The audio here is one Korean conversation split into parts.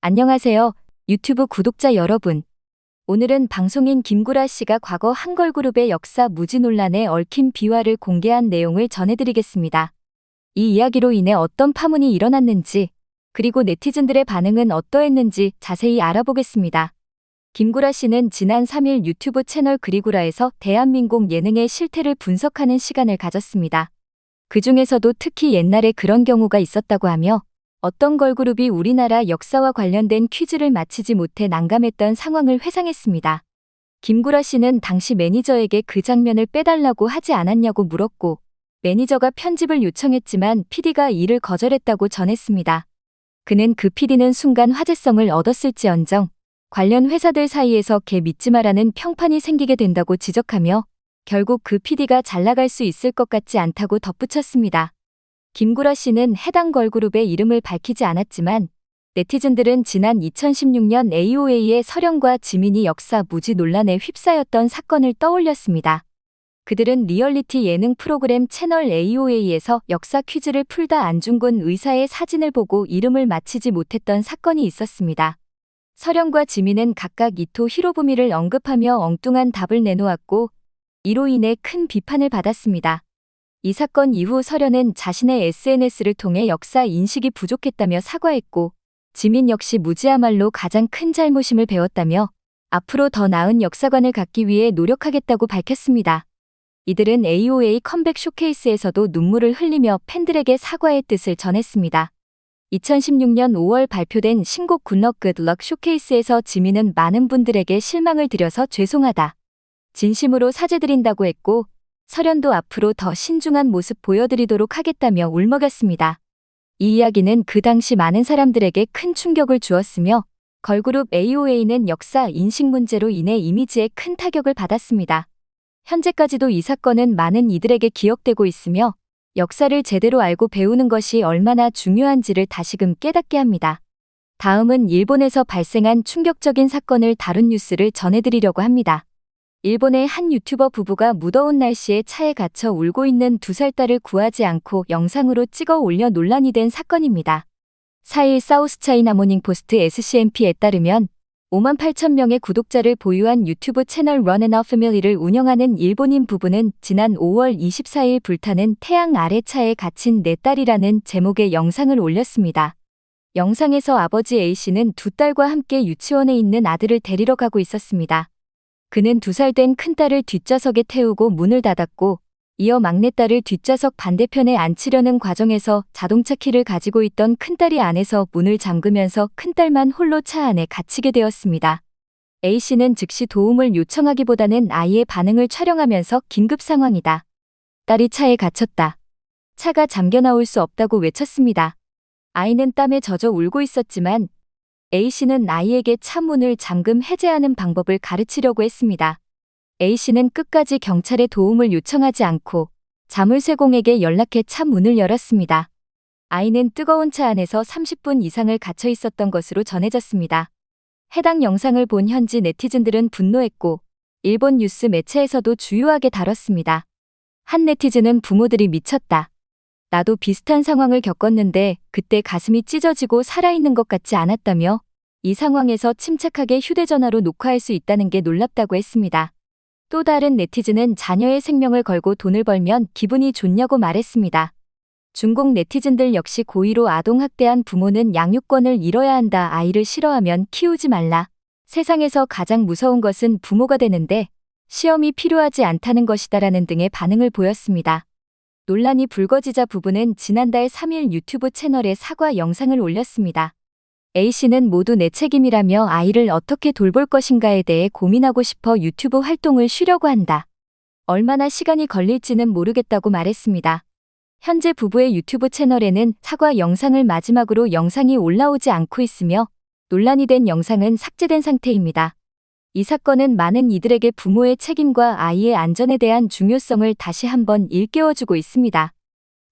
안녕하세요, 유튜브 구독자 여러분. 오늘은 방송인 김구라 씨가 과거 한걸그룹의 역사 무지 논란에 얽힌 비화를 공개한 내용을 전해드리겠습니다. 이 이야기로 인해 어떤 파문이 일어났는지, 그리고 네티즌들의 반응은 어떠했는지 자세히 알아보겠습니다. 김구라 씨는 지난 3일 유튜브 채널 그리구라에서 대한민국 예능의 실태를 분석하는 시간을 가졌습니다. 그 중에서도 특히 옛날에 그런 경우가 있었다고 하며 어떤 걸그룹이 우리나라 역사와 관련된 퀴즈를 맞히지 못해 난감했던 상황을 회상했습니다. 김구라 씨는 당시 매니저에게 그 장면을 빼달라고 하지 않았냐고 물었고, 매니저가 편집을 요청했지만 PD가 이를 거절했다고 전했습니다. 그는 그 PD는 순간 화제성을 얻었을지언정 관련 회사들 사이에서 걔 믿지 마라는 평판이 생기게 된다고 지적하며 결국 그 PD가 잘 나갈 수 있을 것 같지 않다고 덧붙였습니다. 김구라 씨는 해당 걸그룹의 이름을 밝히지 않았지만 네티즌들은 지난 2016년 AOA의 설영과 지민이 역사 무지 논란에 휩싸였던 사건을 떠올렸습니다. 그들은 리얼리티 예능 프로그램 채널 AOA에서 역사 퀴즈를 풀다 안중근 의사의 사진을 보고 이름을 맞히지 못했던 사건이 있었습니다. 설영과 지민은 각각 이토 히로부미를 언급하며 엉뚱한 답을 내놓았고, 이로 인해 큰 비판을 받았습니다. 이 사건 이후 설현은 자신의 SNS를 통해 역사 인식이 부족했다며 사과했고, 지민 역시 무지야말로 가장 큰 잘못임을 배웠다며 앞으로 더 나은 역사관을 갖기 위해 노력하겠다고 밝혔습니다. 이들은 AOA 컴백 쇼케이스에서도 눈물을 흘리며 팬들에게 사과의 뜻을 전했습니다. 2016년 5월 발표된 신곡 굿럭 굿럭 쇼케이스에서 지민은 많은 분들에게 실망을 드려서 죄송하다, 진심으로 사죄드린다고 했고, 설현도 앞으로 더 신중한 모습 보여드리도록 하겠다며 울먹였습니다. 이 이야기는 그 당시 많은 사람들에게 큰 충격을 주었으며 걸그룹 AOA는 역사 인식 문제로 인해 이미지에 큰 타격을 받았습니다. 현재까지도 이 사건은 많은 이들에게 기억되고 있으며 역사를 제대로 알고 배우는 것이 얼마나 중요한지를 다시금 깨닫게 합니다. 다음은 일본에서 발생한 충격적인 사건을 다룬 뉴스를 전해드리려고 합니다. 일본의 한 유튜버 부부가 무더운 날씨에 차에 갇혀 울고 있는 2살 딸을 구하지 않고 영상으로 찍어 올려 논란이 된 사건입니다. 4일 사우스차이나 모닝포스트 SCMP에 따르면 5만 8천 명의 구독자를 보유한 유튜브 채널 런앤어 패밀리를 운영하는 일본인 부부는 지난 5월 24일 불타는 태양 아래 차에 갇힌 내 딸이라는 제목의 영상을 올렸습니다. 영상에서 아버지 A씨는 2딸과 함께 유치원에 있는 아들을 데리러 가고 있었습니다. 그는 2살 된 큰딸을 뒷좌석에 태우고 문을 닫았고, 이어 막내딸을 뒷좌석 반대편에 앉히려는 과정에서 자동차 키를 가지고 있던 큰딸이 안에서 문을 잠그면서 큰딸만 홀로 차 안에 갇히게 되었습니다. A씨는 즉시 도움을 요청하기보다는 아이의 반응을 촬영하면서 긴급 상황이다, 딸이 차에 갇혔다, 차가 잠겨 나올 수 없다고 외쳤습니다. 아이는 땀에 젖어 울고 있었지만 A씨는 아이에게 차 문을 잠금 해제하는 방법을 가르치려고 했습니다. A씨는 끝까지 경찰에 도움을 요청하지 않고 자물쇠공에게 연락해 차 문을 열었습니다. 아이는 뜨거운 차 안에서 30분 이상을 갇혀 있었던 것으로 전해졌습니다. 해당 영상을 본 현지 네티즌들은 분노했고, 일본 뉴스 매체에서도 주요하게 다뤘습니다. 한 네티즌은 부모들이 미쳤다, 나도 비슷한 상황을 겪었는데 그때 가슴이 찢어지고 살아있는 것 같지 않았다며 이 상황에서 침착하게 휴대전화로 녹화할 수 있다는 게 놀랍다고 했습니다. 또 다른 네티즌은 자녀의 생명을 걸고 돈을 벌면 기분이 좋냐고 말했습니다. 중국 네티즌들 역시 고의로 아동학대한 부모는 양육권을 잃어야 한다, 아이를 싫어하면 키우지 말라, 세상에서 가장 무서운 것은 부모가 되는데 시험이 필요하지 않다는 것이다라는 등의 반응을 보였습니다. 논란이 불거지자 부부는 지난달 3일 유튜브 채널에 사과 영상을 올렸습니다. A씨는 모두 내 책임이라며 아이를 어떻게 돌볼 것인가에 대해 고민하고 싶어 유튜브 활동을 쉬려고 한다, 얼마나 시간이 걸릴지는 모르겠다고 말했습니다. 현재 부부의 유튜브 채널에는 사과 영상을 마지막으로 영상이 올라오지 않고 있으며 논란이 된 영상은 삭제된 상태입니다. 이 사건은 많은 이들에게 부모의 책임과 아이의 안전에 대한 중요성을 다시 한번 일깨워주고 있습니다.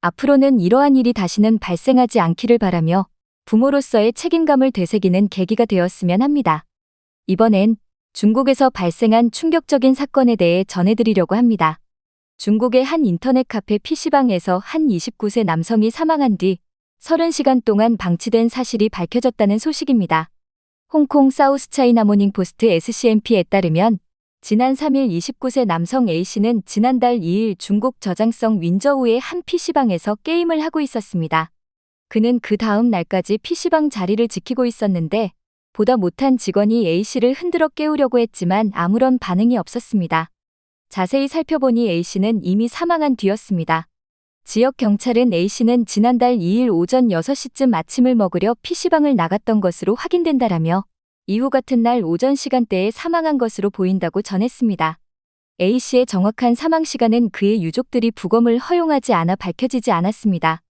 앞으로는 이러한 일이 다시는 발생하지 않기를 바라며 부모로서의 책임감을 되새기는 계기가 되었으면 합니다. 이번엔 중국에서 발생한 충격적인 사건에 대해 전해드리려고 합니다. 중국의 한 인터넷 카페 PC방에서 한 29세 남성이 사망한 뒤 30시간 동안 방치된 사실이 밝혀졌다는 소식입니다. 홍콩 사우스차이나 모닝포스트 SCMP에 따르면 지난 3일 29세 남성 A씨는 지난달 2일 중국 저장성 윈저우의 한 PC방에서 게임을 하고 있었습니다. 그는 그 다음 날까지 PC방 자리를 지키고 있었는데 보다 못한 직원이 A씨를 흔들어 깨우려고 했지만 아무런 반응이 없었습니다. 자세히 살펴보니 A씨는 이미 사망한 뒤였습니다. 지역 경찰은 A씨는 지난달 2일 오전 6시쯤 아침을 먹으려 PC방을 나갔던 것으로 확인된다라며 이후 같은 날 오전 시간대에 사망한 것으로 보인다고 전했습니다. A씨의 정확한 사망 시간은 그의 유족들이 부검을 허용하지 않아 밝혀지지 않았습니다.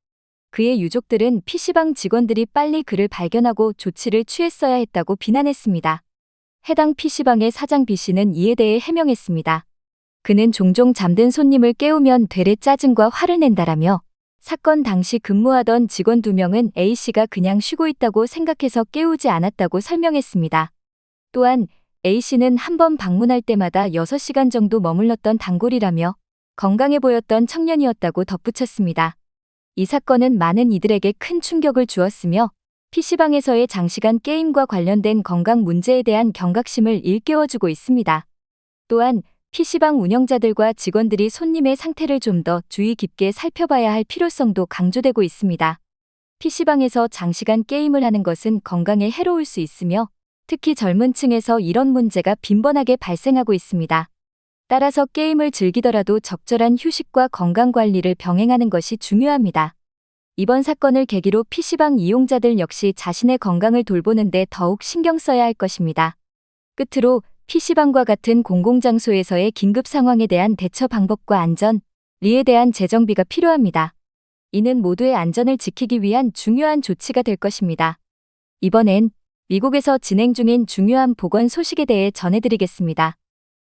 그의 유족들은 PC방 직원들이 빨리 그를 발견하고 조치를 취했어야 했다고 비난했습니다. 해당 PC방의 사장 B씨는 이에 대해 해명했습니다. 그는 종종 잠든 손님을 깨우면 되레 짜증과 화를 낸다라며 사건 당시 근무하던 직원 2명은 A씨가 그냥 쉬고 있다고 생각해서 깨우지 않았다고 설명했습니다. 또한 A씨는 한 번 방문할 때마다 6시간 정도 머물렀던 단골이라며 건강해 보였던 청년이었다고 덧붙였습니다. 이 사건은 많은 이들에게 큰 충격을 주었으며 PC방에서의 장시간 게임과 관련된 건강 문제에 대한 경각심을 일깨워주고 있습니다. 또한 PC방 운영자들과 직원들이 손님의 상태를 좀 더 주의 깊게 살펴봐야 할 필요성도 강조되고 있습니다. PC방에서 장시간 게임을 하는 것은 건강에 해로울 수 있으며 특히 젊은 층에서 이런 문제가 빈번하게 발생하고 있습니다. 따라서 게임을 즐기더라도 적절한 휴식과 건강관리를 병행하는 것이 중요합니다. 이번 사건을 계기로 PC방 이용자들 역시 자신의 건강을 돌보는 데 더욱 신경 써야 할 것입니다. 끝으로 PC방과 같은 공공장소에서의 긴급 상황에 대한 대처 방법과 안전리에 대한 재정비가 필요합니다. 이는 모두의 안전을 지키기 위한 중요한 조치가 될 것입니다. 이번엔 미국에서 진행 중인 중요한 보건 소식에 대해 전해드리겠습니다.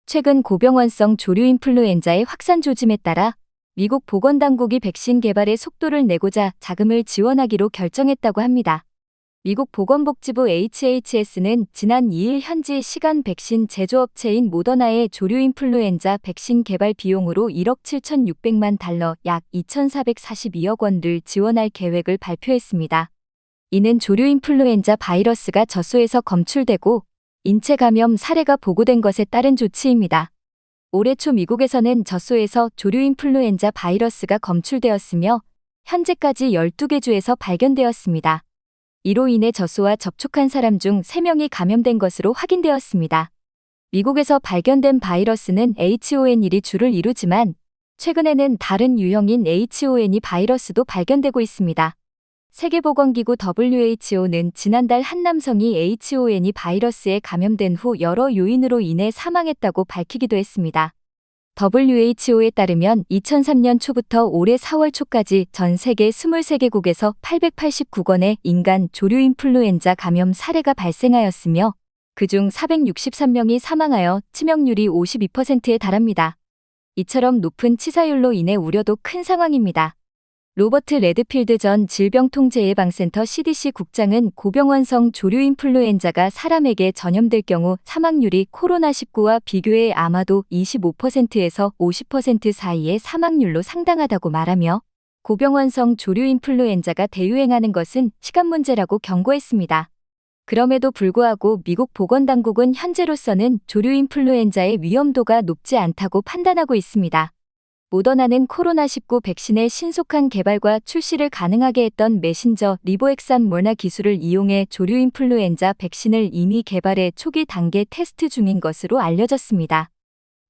최근 고병원성 조류 인플루엔자의 확산 조짐에 따라 미국 보건당국이 백신 개발에 속도를 내고자 자금을 지원하기로 결정했다고 합니다. 미국 보건복지부 HHS는 지난 2일 현지 시간 백신 제조업체인 모더나의 조류 인플루엔자 백신 개발 비용으로 1억 7,600만 달러 약 2,442억 원을 지원할 계획을 발표했습니다. 이는 조류 인플루엔자 바이러스가 젖소에서 검출되고 인체 감염 사례가 보고된 것에 따른 조치입니다. 올해 초 미국에서는 젖소에서 조류 인플루엔자 바이러스가 검출되었으며 현재까지 12개 주에서 발견되었습니다. 이로 인해 젖소와 접촉한 사람 중 3명이 감염된 것으로 확인되었습니다. 미국에서 발견된 바이러스는 H5N1이 주를 이루지만 최근에는 다른 유형인 H5N2 바이러스도 발견되고 있습니다. 세계보건기구 WHO는 지난달 한 남성이 H5N2 바이러스에 감염된 후 여러 요인으로 인해 사망했다고 밝히기도 했습니다. WHO에 따르면 2003년 초부터 올해 4월 초까지 전 세계 23개국에서 889건의 인간 조류 인플루엔자 감염 사례가 발생하였으며 그중 463명이 사망하여 치명률이 52%에 달합니다. 이처럼 높은 치사율로 인해 우려도 큰 상황입니다. 로버트 레드필드 전 질병통제예방센터 CDC 국장은 고병원성 조류 인플루엔자가 사람에게 전염될 경우 사망률이 코로나19와 비교해 아마도 25%에서 50% 사이의 사망률로 상당하다고 말하며 고병원성 조류 인플루엔자가 대유행하는 것은 시간 문제라고 경고했습니다. 그럼에도 불구하고 미국 보건당국은 현재로서는 조류 인플루엔자의 위험도가 높지 않다고 판단하고 있습니다. 모더나는 코로나19 백신의 신속한 개발과 출시를 가능하게 했던 메신저 리보엑산 모나 기술을 이용해 조류 인플루엔자 백신을 이미 개발해 초기 단계 테스트 중인 것으로 알려졌습니다.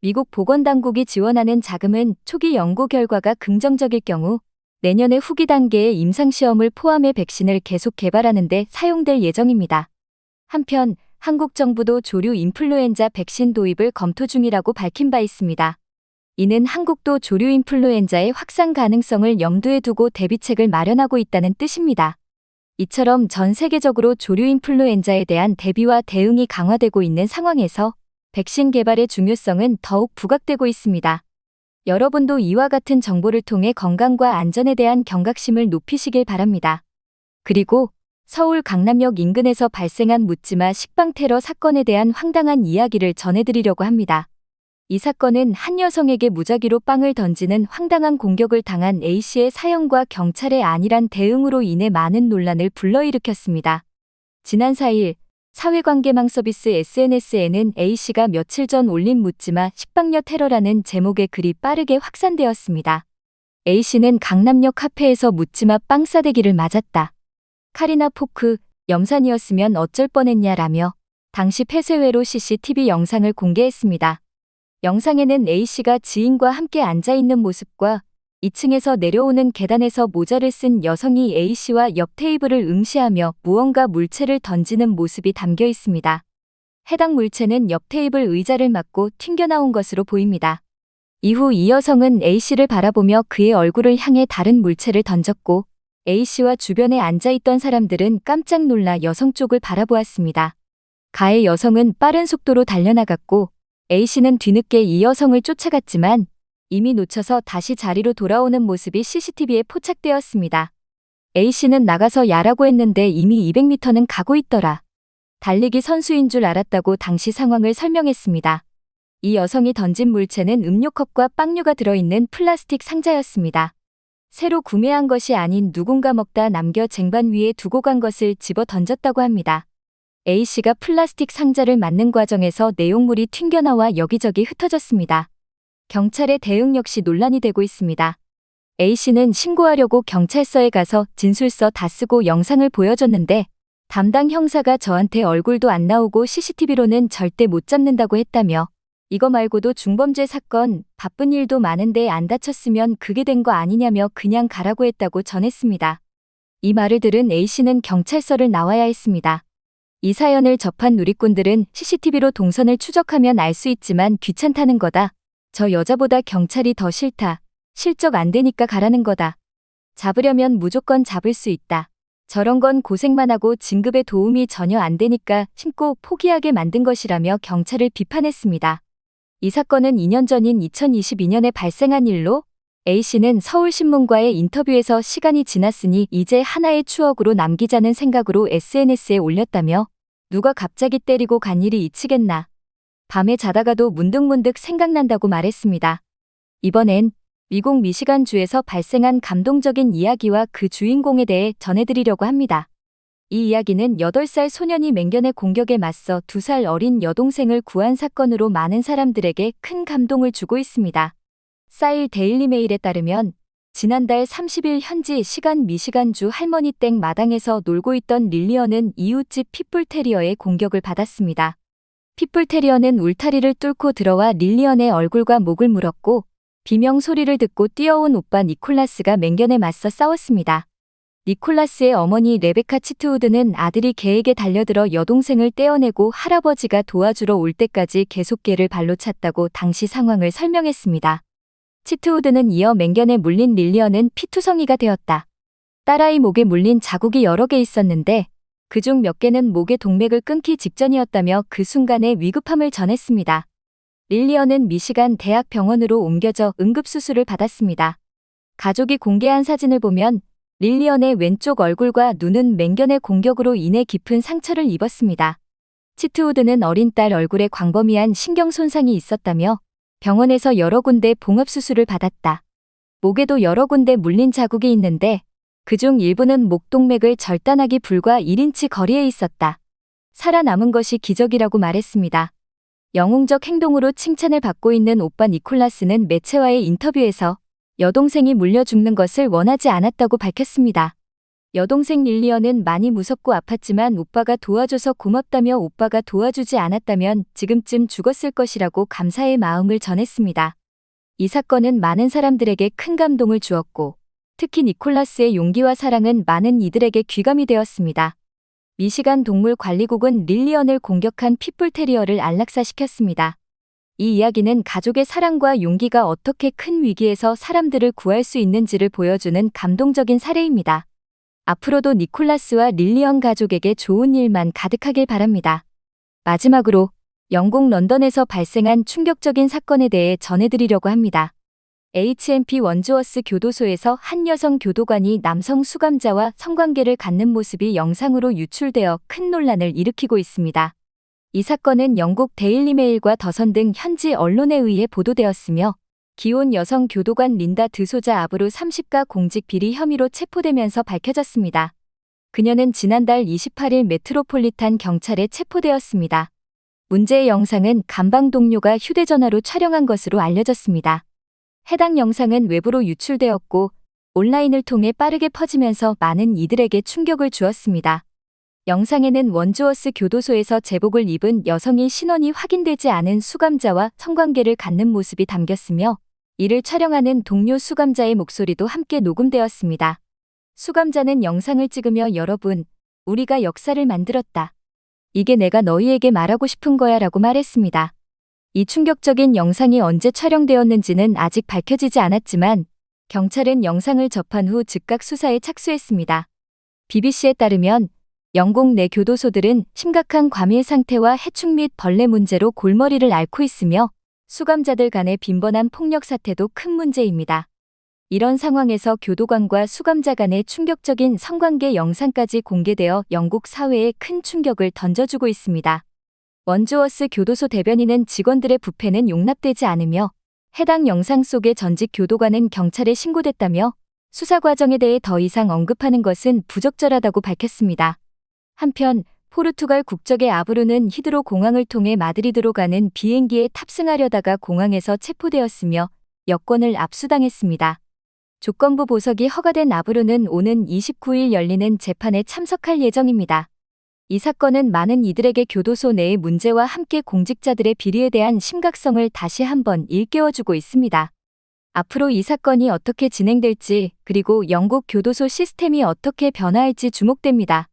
미국 보건당국이 지원하는 자금은 초기 연구 결과가 긍정적일 경우 내년의 후기 단계의 임상시험을 포함해 백신을 계속 개발하는 데 사용될 예정입니다. 한편 한국 정부도 조류 인플루엔자 백신 도입을 검토 중이라고 밝힌 바 있습니다. 이는 한국도 조류 인플루엔자의 확산 가능성을 염두에 두고 대비책을 마련하고 있다는 뜻입니다. 이처럼 전 세계적으로 조류 인플루엔자에 대한 대비와 대응이 강화되고 있는 상황에서 백신 개발의 중요성은 더욱 부각되고 있습니다. 여러분도 이와 같은 정보를 통해 건강과 안전에 대한 경각심을 높이시길 바랍니다. 그리고 서울 강남역 인근에서 발생한 묻지마 식빵 테러 사건에 대한 황당한 이야기를 전해드리려고 합니다. 이 사건은 한 여성에게 무작위로 빵을 던지는 황당한 공격을 당한 A씨의 사형과 경찰의 안일한 대응으로 인해 많은 논란을 불러일으켰습니다. 지난 4일 사회관계망 서비스 SNS에는 A씨가 며칠 전 올린 묻지마 식빵녀 테러라는 제목의 글이 빠르게 확산되었습니다. A씨는 강남역 카페에서 묻지마 빵 싸대기를 맞았다. 칼이나 포크, 염산이었으면 어쩔 뻔했냐라며 당시 폐쇄회로 CCTV 영상을 공개했습니다. 영상에는 A씨가 지인과 함께 앉아있는 모습과 2층에서 내려오는 계단에서 모자를 쓴 여성이 A씨와 옆 테이블을 응시하며 무언가 물체를 던지는 모습이 담겨 있습니다. 해당 물체는 옆 테이블 의자를 맞고 튕겨나온 것으로 보입니다. 이후 이 여성은 A씨를 바라보며 그의 얼굴을 향해 다른 물체를 던졌고 A씨와 주변에 앉아있던 사람들은 깜짝 놀라 여성 쪽을 바라보았습니다. 가해 여성은 빠른 속도로 달려나갔고 A씨는 뒤늦게 이 여성을 쫓아갔지만 이미 놓쳐서 다시 자리로 돌아오는 모습이 CCTV에 포착되었습니다. A씨는 나가서 야라고 했는데 이미 200m는 가고 있더라. 달리기 선수인 줄 알았다고 당시 상황을 설명했습니다. 이 여성이 던진 물체는 음료컵과 빵류가 들어있는 플라스틱 상자였습니다. 새로 구매한 것이 아닌 누군가 먹다 남겨 쟁반 위에 두고 간 것을 집어 던졌다고 합니다. A씨가 플라스틱 상자를 맞는 과정에서 내용물이 튕겨나와 여기저기 흩어졌습니다. 경찰의 대응 역시 논란이 되고 있습니다. A씨는 신고하려고 경찰서에 가서 진술서 다 쓰고 영상을 보여줬는데 담당 형사가 저한테 얼굴도 안 나오고 CCTV로는 절대 못 잡는다고 했다며 이거 말고도 중범죄 사건, 바쁜 일도 많은데 안 다쳤으면 그게 된 거 아니냐며 그냥 가라고 했다고 전했습니다. 이 말을 들은 A씨는 경찰서를 나와야 했습니다. 이 사연을 접한 누리꾼들은 CCTV로 동선을 추적하면 알 수 있지만 귀찮다는 거다. 저 여자보다 경찰이 더 싫다. 실적 안 되니까 가라는 거다. 잡으려면 무조건 잡을 수 있다. 저런 건 고생만 하고 진급에 도움이 전혀 안 되니까 심고 포기하게 만든 것이라며 경찰을 비판했습니다. 이 사건은 2년 전인 2022년에 발생한 일로 A씨는 서울신문과의 인터뷰에서 시간이 지났으니 이제 하나의 추억으로 남기자는 생각으로 SNS에 올렸다며 누가 갑자기 때리고 간 일이 잊히겠나. 밤에 자다가도 문득문득 생각난다고 말했습니다. 이번엔 미국 미시간주에서 발생한 감동적인 이야기와 그 주인공에 대해 전해드리려고 합니다. 이 이야기는 8살 소년이 맹견의 공격에 맞서 2살 어린 여동생을 구한 사건으로 많은 사람들에게 큰 감동을 주고 있습니다. 사일 데일리메일에 따르면 지난달 30일 현지 시간 미시간주 할머니 댁 마당에서 놀고 있던 릴리언은 이웃집 핏불테리어의 공격을 받았습니다. 핏불테리어는 울타리를 뚫고 들어와 릴리언의 얼굴과 목을 물었고 비명 소리를 듣고 뛰어온 오빠 니콜라스가 맹견에 맞서 싸웠습니다. 니콜라스의 어머니 레베카 치트우드는 아들이 개에게 달려들어 여동생을 떼어내고 할아버지가 도와주러 올 때까지 계속 개를 발로 찼다고 당시 상황을 설명했습니다. 치트우드는 이어 맹견에 물린 릴리언은 피투성이가 되었다. 딸아이 목에 물린 자국이 여러 개 있었는데 그중 몇 개는 목의 동맥을 끊기 직전이었다며 그 순간에 위급함을 전했습니다. 릴리언은 미시간 대학 병원으로 옮겨져 응급수술을 받았습니다. 가족이 공개한 사진을 보면 릴리언의 왼쪽 얼굴과 눈은 맹견의 공격으로 인해 깊은 상처를 입었습니다. 치트우드는 어린 딸 얼굴에 광범위한 신경 손상이 있었다며 병원에서 여러 군데 봉합수술을 받았다. 목에도 여러 군데 물린 자국이 있는데 그중 일부는 목동맥을 절단하기 불과 1인치 거리에 있었다. 살아남은 것이 기적이라고 말했습니다. 영웅적 행동으로 칭찬을 받고 있는 오빠 니콜라스는 매체와의 인터뷰에서 여동생이 물려 죽는 것을 원하지 않았다고 밝혔습니다. 여동생 릴리언은 많이 무섭고 아팠지만 오빠가 도와줘서 고맙다며 오빠가 도와주지 않았다면 지금쯤 죽었을 것이라고 감사의 마음을 전했습니다. 이 사건은 많은 사람들에게 큰 감동을 주었고 특히 니콜라스의 용기와 사랑은 많은 이들에게 귀감이 되었습니다. 미시간 동물관리국은 릴리언을 공격한 핏불테리어를 안락사시켰습니다. 이 이야기는 가족의 사랑과 용기가 어떻게 큰 위기에서 사람들을 구할 수 있는지를 보여주는 감동적인 사례입니다. 앞으로도 니콜라스와 릴리언 가족에게 좋은 일만 가득하길 바랍니다. 마지막으로 영국 런던에서 발생한 충격적인 사건에 대해 전해드리려고 합니다. HMP 원주워스 교도소에서 한 여성 교도관이 남성 수감자와 성관계를 갖는 모습이 영상으로 유출되어 큰 논란을 일으키고 있습니다. 이 사건은 영국 데일리메일과 더선 등 현지 언론에 의해 보도되었으며 기혼 여성 교도관 린다 드소자 아브루 30가 공직 비리 혐의로 체포되면서 밝혀졌습니다. 그녀는 지난달 28일 메트로폴리탄 경찰에 체포되었습니다. 문제의 영상은 감방 동료가 휴대전화로 촬영한 것으로 알려졌습니다. 해당 영상은 외부로 유출되었고 온라인을 통해 빠르게 퍼지면서 많은 이들에게 충격을 주었습니다. 영상에는 원주워스 교도소에서 제복을 입은 여성이 신원이 확인되지 않은 수감자와 성관계를 갖는 모습이 담겼으며 이를 촬영하는 동료 수감자의 목소리도 함께 녹음되었습니다. 수감자는 영상을 찍으며 여러분, 우리가 역사를 만들었다. 이게 내가 너희에게 말하고 싶은 거야 라고 말했습니다. 이 충격적인 영상이 언제 촬영되었는지는 아직 밝혀지지 않았지만 경찰은 영상을 접한 후 즉각 수사에 착수했습니다. BBC에 따르면 영국 내 교도소들은 심각한 과밀 상태와 해충 및 벌레 문제로 골머리를 앓고 있으며 수감자들 간의 빈번한 폭력 사태도 큰 문제입니다. 이런 상황에서 교도관과 수감자 간의 충격적인 성관계 영상까지 공개되어 영국 사회에 큰 충격을 던져주고 있습니다. 원주워스 교도소 대변인은 직원들의 부패는 용납되지 않으며 해당 영상 속의 전직 교도관은 경찰에 신고됐다며 수사 과정에 대해 더 이상 언급하는 것은 부적절하다고 밝혔습니다. 한편 포르투갈 국적의 아브루는 히드로 공항을 통해 마드리드로 가는 비행기에 탑승하려다가 공항에서 체포되었으며 여권을 압수당했습니다. 조건부 보석이 허가된 아브루는 오는 29일 열리는 재판에 참석할 예정입니다. 이 사건은 많은 이들에게 교도소 내의 문제와 함께 공직자들의 비리에 대한 심각성을 다시 한번 일깨워주고 있습니다. 앞으로 이 사건이 어떻게 진행될지 그리고 영국 교도소 시스템이 어떻게 변화할지 주목됩니다.